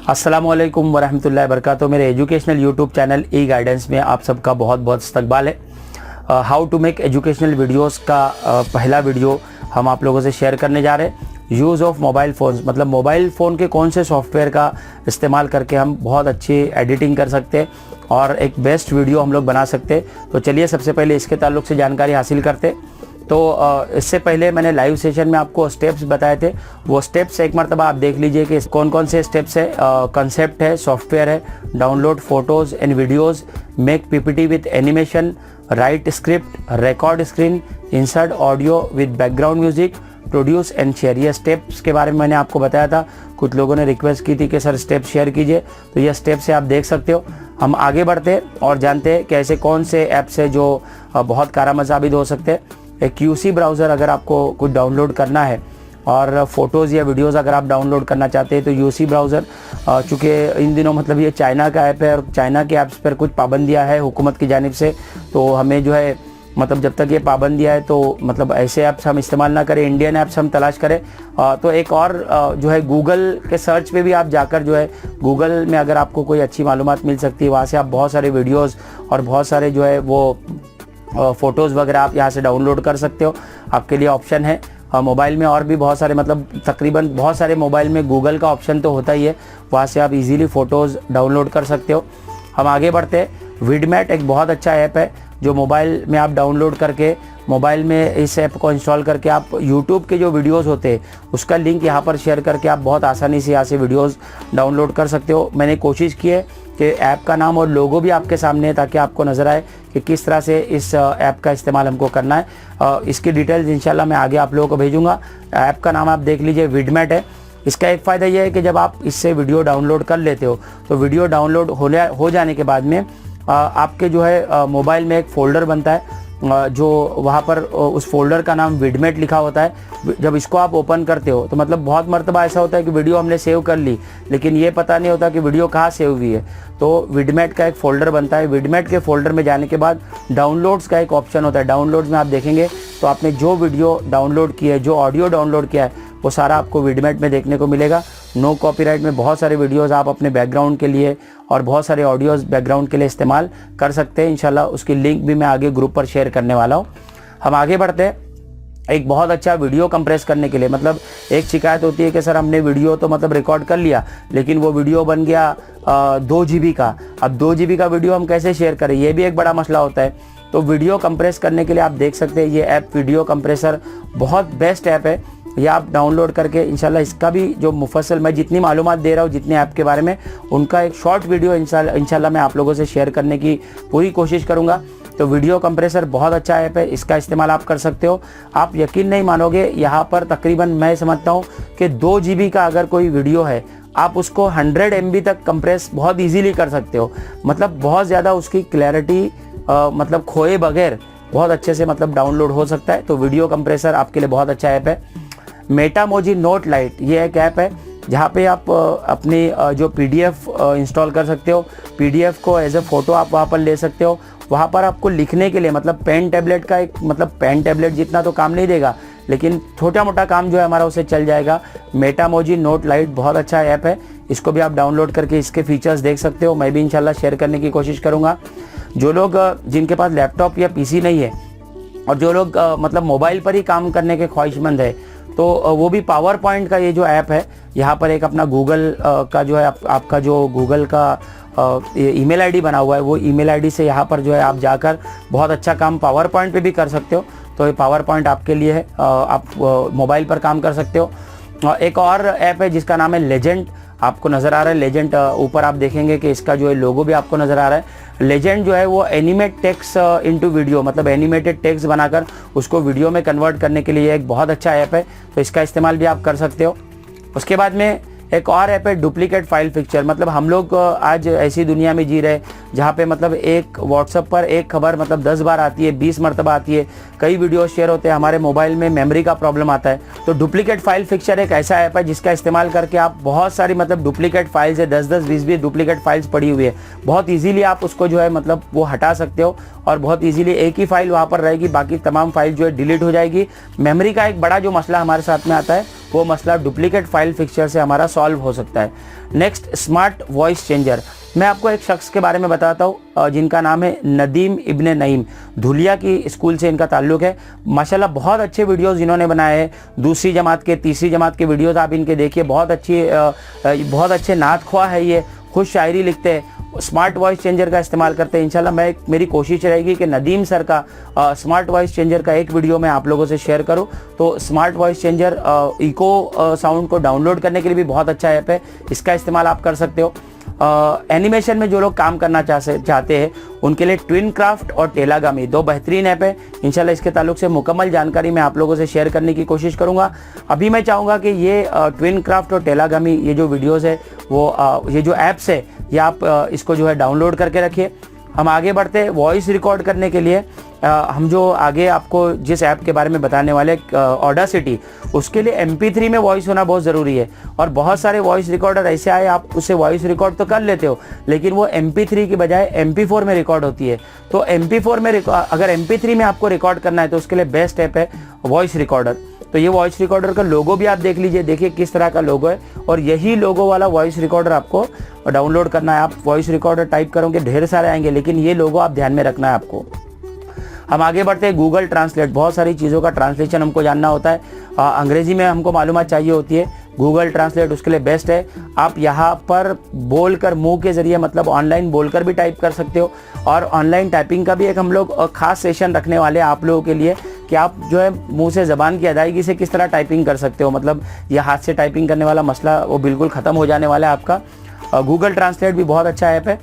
अस्सलामुअलैकुम वरहमतुल्लाहि वबरकातुहू। मेरे educational YouTube channel E guidance में आप सबका बहुत बहुत इस्तकबाल है। How to make educational videos का पहला वीडियो हम आप लोगों से शेयर करने जा रहे हैं। यूज़ ऑफ मोबाइल फ़ोन्स, मतलब मोबाइल फ़ोन के कौन से सॉफ्टवेयर का इस्तेमाल करके हम बहुत अच्छी एडिटिंग कर सकते हैं और एक बेस्ट वीडियो हम लोग बना सकते हैं। तो चलिए सबसे पहले इसके ताल्लुक़ से जानकारी हासिल करते। तो इससे पहले मैंने लाइव सेशन में आपको स्टेप्स बताए थे, वो स्टेप्स एक मरतबा आप देख लीजिए कि कौन कौन से स्टेप्स है। कंसेप्ट है, सॉफ्टवेयर है, download photos and videos, make PPT with animation, right script, record screen, insert audio with background music, produce and share. ये स्टेप्स के बारे में मैंने आपको बताया था। कुछ लोगों ने रिक्वेस्ट की थी कि सर स्टेप शेयर कीजिए, तो ये स्टेप से आप देख सकते हो। हम आगे बढ़ते हैं और जानते हैं कि ऐसे कौन से ऐप्स है जो बहुत कारामद साबित हो सकते हैं। एक QC ब्राउज़र अगर आपको कुछ डाउनलोड करना है और फ़ोटोज़ या वीडियोज़ अगर आप डाउनलोड करना चाहते हैं तो UC ब्राउज़र, चूँकि इन दिनों मतलब ये चाइना का ऐप है और चाइना के ऐप्स पर कुछ पाबंदियाँ है हुकूमत की जानिब से, तो हमें जो है मतलब जब तक ये पाबंदियाँ है तो मतलब ऐसे ऐप्स हम इस्तेमाल ना करें, इंडियन ऐप्स हम तलाश करें। तो एक और जो है गूगल के सर्च पे भी आप जाकर जो है गूगल में अगर आपको कोई अच्छी मालूमात मिल सकती है, वहाँ से आप बहुत सारे वीडियोज़ और बहुत सारे जो है वो फ़ोटोज़ वगैरह आप यहाँ से डाउनलोड कर सकते हो। आपके लिए ऑप्शन है मोबाइल में और भी बहुत सारे, मतलब तकरीबन बहुत सारे मोबाइल में गूगल का ऑप्शन तो होता ही है, वहाँ से आप इजीली फ़ोटोज़ डाउनलोड कर सकते हो। हम आगे बढ़ते हैं। विडमेट एक बहुत अच्छा ऐप है जो मोबाइल में आप डाउनलोड करके मोबाइल में इस ऐप को इंस्टॉल करके आप यूट्यूब के जो वीडियोस होते हैं उसका लिंक यहाँ पर शेयर करके आप बहुत आसानी से यहाँ से वीडियोस डाउनलोड कर सकते हो। मैंने कोशिश की है कि ऐप का नाम और लोगो भी आपके सामने है ताकि आपको नज़र आए कि किस तरह से इस ऐप का इस्तेमाल हमको करना है। इसकी डिटेल्स इंशाल्लाह मैं आगे आप लोगों को भेजूँगा। ऐप का नाम आप देख लीजिए, विडमेट है। इसका एक फ़ायदा यह है कि जब आप इससे वीडियो डाउनलोड कर लेते हो तो वीडियो डाउनलोड हो जाने के बाद में आपके जो है मोबाइल में एक फ़ोल्डर बनता है जो वहाँ पर उस फोल्डर का नाम विडमेट लिखा होता है। जब इसको आप ओपन करते हो तो मतलब बहुत मर्तबा ऐसा होता है कि वीडियो हमने सेव कर ली लेकिन ये पता नहीं होता कि वीडियो कहाँ सेव हुई है, तो विडमेट का एक फ़ोल्डर बनता है। विडमेट के फ़ोल्डर में जाने के बाद डाउनलोड्स का एक ऑप्शन होता है। डाउनलोड्स में आप देखेंगे तो आपने जो वीडियो डाउनलोड की है, जो ऑडियो डाउनलोड किया है, वो सारा आपको विडमेट में देखने को मिलेगा। नो कॉपीराइट में बहुत सारे वीडियोस आप अपने बैकग्राउंड के लिए और बहुत सारे ऑडियोज़ बैकग्राउंड के लिए इस्तेमाल कर सकते हैं। इंशाल्लाह उसकी लिंक भी मैं आगे ग्रुप पर शेयर करने वाला हूँ। हम आगे बढ़ते हैं। एक बहुत अच्छा वीडियो कंप्रेस करने के लिए, मतलब एक शिकायत होती है कि सर हमने वीडियो तो मतलब रिकॉर्ड कर लिया लेकिन वो वीडियो बन गया 2 GB का। अब 2 GB का वीडियो हम कैसे शेयर करें, ये भी एक बड़ा मसला होता है। तो वीडियो कंप्रेस करने के लिए आप देख सकते हैं ये ऐप वीडियो कंप्रेसर बहुत बेस्ट ऐप है। ये आप डाउनलोड करके इंशाल्लाह इसका भी जो मुफस्सल मैं जितनी मालूमात दे रहा हूँ जितने ऐप के बारे में, उनका एक शॉर्ट वीडियो इंशाल्लाह मैं आप लोगों से शेयर करने की पूरी कोशिश करूँगा। तो वीडियो कंप्रेसर बहुत अच्छा ऐप है, इसका इस्तेमाल आप कर सकते हो। आप यकीन नहीं मानोगे, यहाँ पर तकरीबन मैं समझता हूँ कि 2 GB का अगर कोई वीडियो है आप उसको 100 MB तक कंप्रेस बहुत ईजीली कर सकते हो। मतलब बहुत ज़्यादा उसकी क्लैरिटी मतलब खोए बगैर बहुत अच्छे से मतलब डाउनलोड हो सकता है। तो वीडियो कंप्रेसर आपके लिए बहुत अच्छा ऐप है। मेटामोजी नोट लाइट ये एक ऐप है जहाँ पे आप अपनी जो PDF इंस्टॉल कर सकते हो। PDF को एज ए फ़ोटो आप वहाँ पर ले सकते हो। वहाँ पर आपको लिखने के लिए मतलब पेन टैबलेट का एक, मतलब पेन टैबलेट जितना तो काम नहीं देगा लेकिन छोटा मोटा काम जो है हमारा उसे चल जाएगा। मेटामोजी नोट लाइट बहुत अच्छा ऐप है, इसको भी आप डाउनलोड करके इसके फीचर्स देख सकते हो। मैं भी इंशाल्लाह शेयर करने की कोशिश करूँगा। जो लोग जिनके पास लैपटॉप या PC नहीं है और जो लोग मतलब मोबाइल पर ही काम करने के ख्वाहिशमंद है तो वो भी पावर पॉइंट का ये जो ऐप है, यहाँ पर एक अपना गूगल का जो है आपका जो गूगल का ईमेल आईडी बना हुआ है, वो ईमेल आईडी से यहाँ पर जो है आप जाकर बहुत अच्छा काम पावर पॉइंट पे भी कर सकते हो। तो ये पावर पॉइंट आपके लिए है, आप मोबाइल पर काम कर सकते हो। एक और ऐप है जिसका नाम है लेजेंड, आपको नज़र आ रहा है लेजेंड, ऊपर आप देखेंगे कि इसका जो है लोगो भी आपको नज़र आ रहा है। लेजेंड जो है वो एनिमेट टेक्स्ट इनटू वीडियो, मतलब एनिमेटेड टेक्स्ट बनाकर उसको वीडियो में कन्वर्ट करने के लिए एक बहुत अच्छा ऐप है, तो इसका इस्तेमाल भी आप कर सकते हो। उसके बाद में एक और ऐप है डुप्लीकेट फाइल पिक्चर। मतलब हम लोग आज ऐसी दुनिया में जी रहे जहाँ पे मतलब एक व्हाट्सएप पर एक खबर मतलब 10 बार आती है, 20 मरतबा आती है, कई वीडियो शेयर होते हैं, हमारे मोबाइल में मेमोरी का प्रॉब्लम आता है। तो डुप्लीकेट फाइल पिक्चर एक ऐसा ऐप है जिसका इस्तेमाल करके आप बहुत सारी मतलब डुप्लीकेट फाइल्स है, 10-10, 20-20 डुप्लीकेट फाइल्स पड़ी हुई है, बहुत ईजीली आप उसको जो है मतलब वो हटा सकते हो और बहुत ईजीली एक ही फाइल वहाँ पर रहेगी, बाकी तमाम फाइल जो है डिलीट हो जाएगी। मेमोरी का एक बड़ा जो मसला हमारे साथ में आता है वो मसला डुप्लीकेट फाइल पिक्चर से हमारा सॉल्व हो सकता है। Next smart voice changer. मैं आपको एक शख्स के बारे में बताता हूँ जिनका नाम है नदीम इब्ने नईम, धुलिया की स्कूल से इनका ताल्लुक़ है। माशाल्लाह बहुत अच्छे वीडियोस इन्होंने बनाए हैं, दूसरी जमात के तीसरी जमात के वीडियोस आप इनके देखिए, बहुत अच्छे नात ख्वाह है, ये खुद शायरी लिखते हैं, स्मार्ट वॉइस चेंजर का इस्तेमाल करते हैं। इंशाल्लाह मेरी कोशिश रहेगी कि नदीम सर का स्मार्ट वॉइस चेंजर का एक वीडियो मैं आप लोगों से शेयर करूं। तो smart voice changer echo sound को डाउनलोड करने के लिए भी बहुत अच्छा ऐप है, इसका इस्तेमाल आप कर सकते हो। एनिमेशन में जो लोग काम करना चाहते हैं उनके लिए ट्विन क्राफ्ट और टेलागामी 2 बेहतरीन ऐप है। इंशाल्लाह इसके ताल्लुक से मुकम्मल जानकारी मैं आप लोगों से शेयर करने की कोशिश करूंगा। अभी मैं चाहूँगा कि ये ट्विन क्राफ्ट और टेलागामी ये जो वीडियोस है वो ये जो ऐप्स है ये आप इसको जो है डाउनलोड करके रखिए। हम आगे बढ़ते हैं वॉइस रिकॉर्ड करने के लिए। हम जो आगे आपको जिस ऐप के बारे में बताने वाले ऑडासिटी, उसके लिए MP3 में वॉइस होना बहुत ज़रूरी है। और बहुत सारे वॉइस रिकॉर्डर ऐसे आए आप उससे वॉइस रिकॉर्ड तो कर लेते हो लेकिन वो MP3 की बजाय MP4 में रिकॉर्ड होती है। तो MP4 में अगर MP3 में आपको रिकॉर्ड करना है तो उसके लिए बेस्ट ऐप है वॉइस रिकॉर्डर। तो ये वॉइस रिकॉर्डर का लोगो भी आप देख लीजिए, देखिए किस तरह का लोगो है, और यही लोगो वाला वॉइस रिकॉर्डर आपको डाउनलोड करना है। आप वॉइस रिकॉर्डर टाइप करोगे ढेर सारे आएंगे, लेकिन ये लोगो आप ध्यान में रखना है आपको। हम आगे बढ़ते हैं गूगल ट्रांसलेट। बहुत सारी चीज़ों का ट्रांसलेशन हमको जानना होता है, अंग्रेज़ी में हमको मालूमात चाहिए होती है, गूगल ट्रांसलेट उसके लिए बेस्ट है। आप यहाँ पर बोलकर मुंह के ज़रिए मतलब ऑनलाइन बोलकर भी टाइप कर सकते हो, और ऑनलाइन टाइपिंग का भी एक हम लोग खास सेशन रखने वाले हैं आप लोगों के लिए कि आप जो है मुंह से ज़बान की अदायगी से किस तरह टाइपिंग कर सकते हो। मतलब ये हाथ से टाइपिंग करने वाला मसला वो बिल्कुल ख़त्म हो जाने वाला है आपका। गूगल ट्रांसलेट भी बहुत अच्छा ऐप है।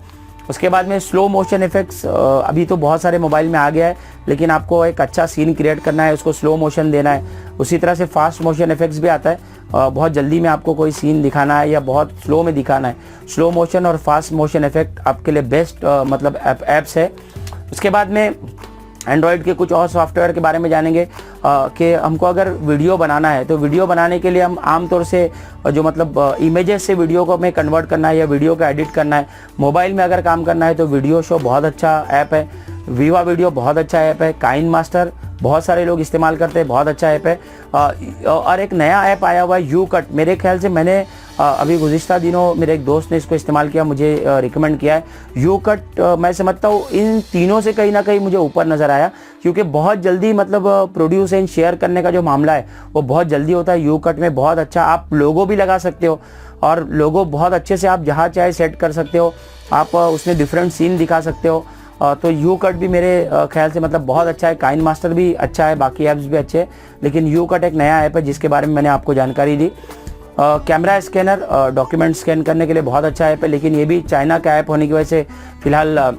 उसके बाद में स्लो मोशन इफेक्ट्स, अभी तो बहुत सारे मोबाइल में आ गया है, लेकिन आपको एक अच्छा सीन क्रिएट करना है, उसको स्लो मोशन देना है। उसी तरह से फास्ट मोशन इफेक्ट्स भी आता है, बहुत जल्दी में आपको कोई सीन दिखाना है या बहुत स्लो में दिखाना है। स्लो मोशन और फास्ट मोशन इफेक्ट आपके लिए बेस्ट मतलब ऐप्स है। उसके बाद में एंड्रॉयड के कुछ और सॉफ्टवेयर के बारे में जानेंगे कि हमको अगर वीडियो बनाना है तो वीडियो बनाने के लिए हम आमतौर से जो मतलब इमेजेस से वीडियो को हमें कन्वर्ट करना है या वीडियो को एडिट करना है, मोबाइल में अगर काम करना है तो वीडियो शो बहुत अच्छा ऐप है, विवा वीडियो बहुत अच्छा ऐप है, काइन मास्टर बहुत सारे लोग इस्तेमाल करते हैं, बहुत अच्छा ऐप है। और एक नया ऐप आया हुआ है यू कट, मेरे ख्याल से मैंने अभी गुज़िश्ता दिनों मेरे एक दोस्त ने इसको इस्तेमाल किया, मुझे रिकमेंड किया है यू कट। मैं समझता हूँ इन तीनों से कहीं ना कहीं मुझे ऊपर नज़र आया, क्योंकि बहुत जल्दी मतलब प्रोड्यूस एंड शेयर करने का जो मामला है वो बहुत जल्दी होता है। यू कट में बहुत अच्छा आप लोगो भी लगा सकते हो, और लोगो बहुत अच्छे से आप जहाँ चाहे सेट कर सकते हो, आप उसमें डिफरेंट सीन दिखा सकते हो। तो यू कट भी मेरे ख्याल से मतलब बहुत अच्छा है। काइन मास्टर भी अच्छा है, बाकी ऐप्स भी अच्छे हैं, लेकिन यू कट एक नया ऐप है जिसके बारे में मैंने आपको जानकारी दी। कैमरा स्कैनर डॉक्यूमेंट स्कैन करने के लिए बहुत अच्छा ऐप है, लेकिन ये भी चाइना का ऐप होने की वजह से फ़िलहाल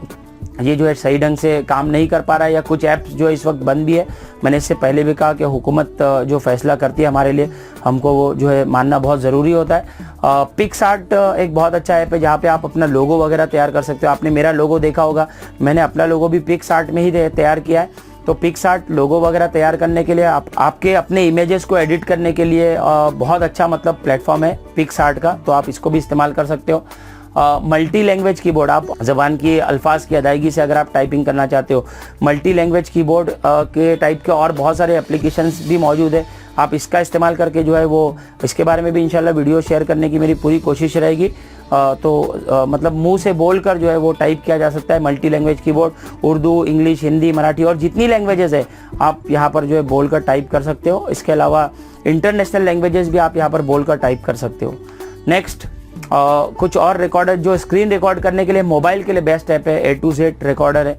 ये जो है सही ढंग से काम नहीं कर पा रहा है, या कुछ ऐप्स जो इस वक्त बंद भी है। मैंने इससे पहले भी कहा कि हुकूमत जो फैसला करती है हमारे लिए, हमको वो जो है मानना बहुत ज़रूरी होता है। पिक्सआर्ट एक बहुत अच्छा ऐप है जहाँ पे आप अपना लोगो वगैरह तैयार कर सकते हो। आपने मेरा लोगो देखा होगा, मैंने अपना लोगो भी पिक्सआर्ट में ही तैयार किया है। तो पिक्सआर्ट लोगो वगैरह तैयार करने के लिए आपके अपने इमेजेस को एडिट करने के लिए बहुत अच्छा मतलब प्लेटफॉर्म है पिक्सआर्ट का, तो आप इसको भी इस्तेमाल कर सकते हो। मल्टी लैंग्वेज कीबोर्ड, आप ज़बान की अल्फाज की अदायगी से अगर आप टाइपिंग करना चाहते हो, मल्टी लैंग्वेज कीबोर्ड के टाइप के और बहुत सारे एप्लीकेशंस भी मौजूद है। आप इसका इस्तेमाल करके जो है वो इसके बारे में भी इंशाल्लाह वीडियो शेयर करने की मेरी पूरी कोशिश रहेगी। मतलब मुंह से बोलकर जो है वो टाइप किया जा सकता है। Multi language keyboard Urdu, English, Hindi, Marathi और जितनी लैंग्वेजेस है आप यहाँ पर जो है बोलकर टाइप कर सकते हो। इसके अलावा इंटरनेशनल लैंग्वेजेस भी आप यहाँ पर बोलकर टाइप कर सकते हो। नेक्स्ट कुछ और रिकॉर्डर जो स्क्रीन रिकॉर्ड करने के लिए मोबाइल के लिए बेस्ट ऐप है, A to Z रिकॉर्डर है,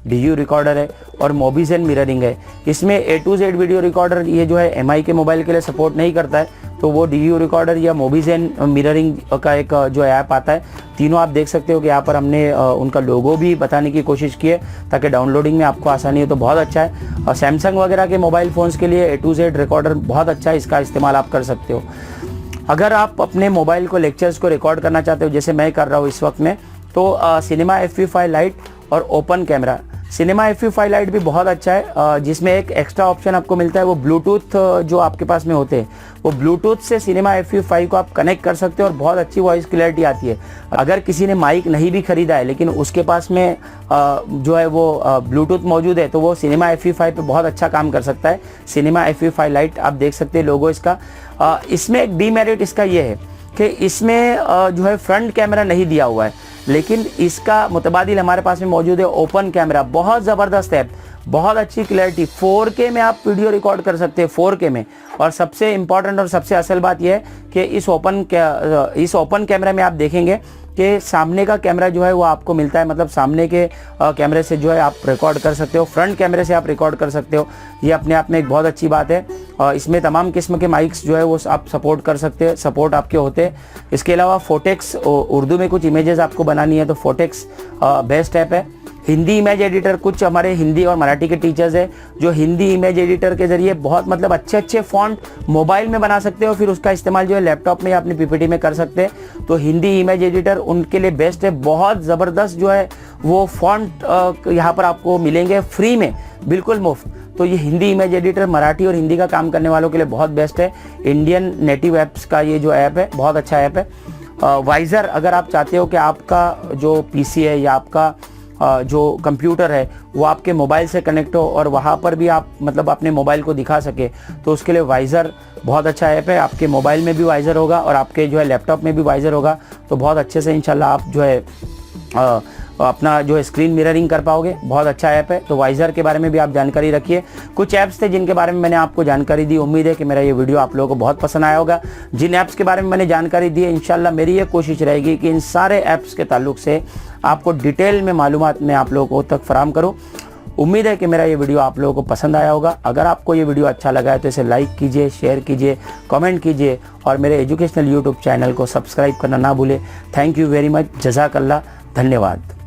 DU रिकॉर्डर है और मोबीजेन मिररिंग है। इसमें A to Z video recorder ये जो है MI के मोबाइल के लिए सपोर्ट नहीं करता है, तो वो DU रिकॉर्डर या मोबीजेन मिररिंग का एक जो ऐप आता है। तीनों आप देख सकते हो कि यहाँ पर हमने उनका लोगो भी बताने की कोशिश की है ताकि डाउनलोडिंग में आपको आसानी हो, तो बहुत अच्छा है। और सैमसंग वगैरह के मोबाइल फ़ोन्स के लिए A to Z रिकॉर्डर बहुत अच्छा है, इसका इस्तेमाल आप कर सकते हो। अगर आप अपने मोबाइल को लेक्चर्स को रिकॉर्ड करना चाहते हो जैसे मैं कर रहा हूँ इस वक्त में, तो सिनेमा FV5 लाइट और open camera, cinema FV5 light भी बहुत अच्छा है, जिसमें एक एक्स्ट्रा ऑप्शन आपको मिलता है, वो ब्लूटूथ जो आपके पास में होते हैं वो ब्लूटूथ से सिनेमा FV5 को आप कनेक्ट कर सकते हो और बहुत अच्छी वॉइस क्लैरिटी आती है। अगर किसी ने माइक नहीं भी खरीदा है लेकिन उसके पास में जो है वो ब्लूटूथ मौजूद है, तो वो सिनेमा FV5 पे बहुत अच्छा काम कर सकता है। सिनेमा FV5 लाइट आप देख सकते हैं लोगो इसका। इसमें एक डीमेरिट इसका ये है कि इसमें जो है फ्रंट कैमरा नहीं दिया हुआ है, लेकिन इसका मुतबादिल हमारे पास में मौजूद है ओपन कैमरा। बहुत ज़बरदस्त ऐप, बहुत अच्छी क्लैरिटी, 4K में आप वीडियो रिकॉर्ड कर सकते हैं 4K में। और सबसे इम्पॉर्टेंट और सबसे असल बात यह है कि इस ओपन कैमरा में आप देखेंगे कि सामने का कैमरा जो है वो आपको मिलता है, मतलब सामने के कैमरे से जो है आप रिकॉर्ड कर सकते हो, फ्रंट कैमरे से आप रिकॉर्ड कर सकते हो। ये अपने आप में एक बहुत अच्छी बात है। इसमें तमाम किस्म के माइक्स जो है वो आप सपोर्ट कर सकते हैं, सपोर्ट आपके होते हैं। इसके अलावा फोटेक्स, उर्दू में कुछ इमेजेस आपको बनानी है तो फोटेक्स बेस्ट ऐप है। हिंदी इमेज एडिटर, कुछ हमारे हिंदी और मराठी के टीचर्स हैं जो हिंदी इमेज एडिटर के ज़रिए बहुत मतलब अच्छे अच्छे फ़ॉन्ट मोबाइल में बना सकते हो, फिर उसका इस्तेमाल जो है लैपटॉप में या अपनी पीपीटी में कर सकते हैं। तो हिंदी इमेज एडिटर उनके लिए बेस्ट है। बहुत ज़बरदस्त जो है वो फ़ॉन्ट यहाँ पर आपको मिलेंगे फ्री में, बिल्कुल मुफ्त। तो ये हिंदी इमेज एडिटर मराठी और हिंदी का काम करने वालों के लिए बहुत बेस्ट है। इंडियन नेटिव ऐप्स का ये जो ऐप है बहुत अच्छा ऐप है। वाइज़र, अगर आप चाहते हो कि आपका जो पीसी है या आपका जो कंप्यूटर है वो आपके मोबाइल से कनेक्ट हो और वहाँ पर भी आप मतलब अपने मोबाइल को दिखा सके, तो उसके लिए वाइज़र बहुत अच्छा ऐप है। आपके मोबाइल में भी वाइज़र होगा और आपके जो है लैपटॉप में भी वाइज़र होगा, तो बहुत अच्छे से इंशाल्लाह आप जो है अपना जो है स्क्रीन मिररिंग कर पाओगे। बहुत अच्छा ऐप है। तो वाइज़र के बारे में भी आप जानकारी रखिए। कुछ ऐप्स थे जिनके बारे में मैंने आपको जानकारी दी। उम्मीद है कि मेरा ये वीडियो आप लोगों को बहुत पसंद आया होगा। जिन ऐप्स के बारे में मैंने जानकारी दी है, इंशाल्लाह मेरी ये कोशिश रहेगी कि इन सारे ऐप्स के ताल्लुक से आपको डिटेल में मालूमात मैं आप लोगों को तक फराहम करूँ। उम्मीद है कि मेरा ये वीडियो आप लोगों को पसंद आया होगा। अगर आपको ये वीडियो अच्छा लगा है तो इसे लाइक कीजिए, शेयर कीजिए, कमेंट कीजिए और मेरे एजुकेशनल यूट्यूब चैनल को सब्सक्राइब करना ना भूलें। Thank you very much. जज़ाकल्लाह। धन्यवाद।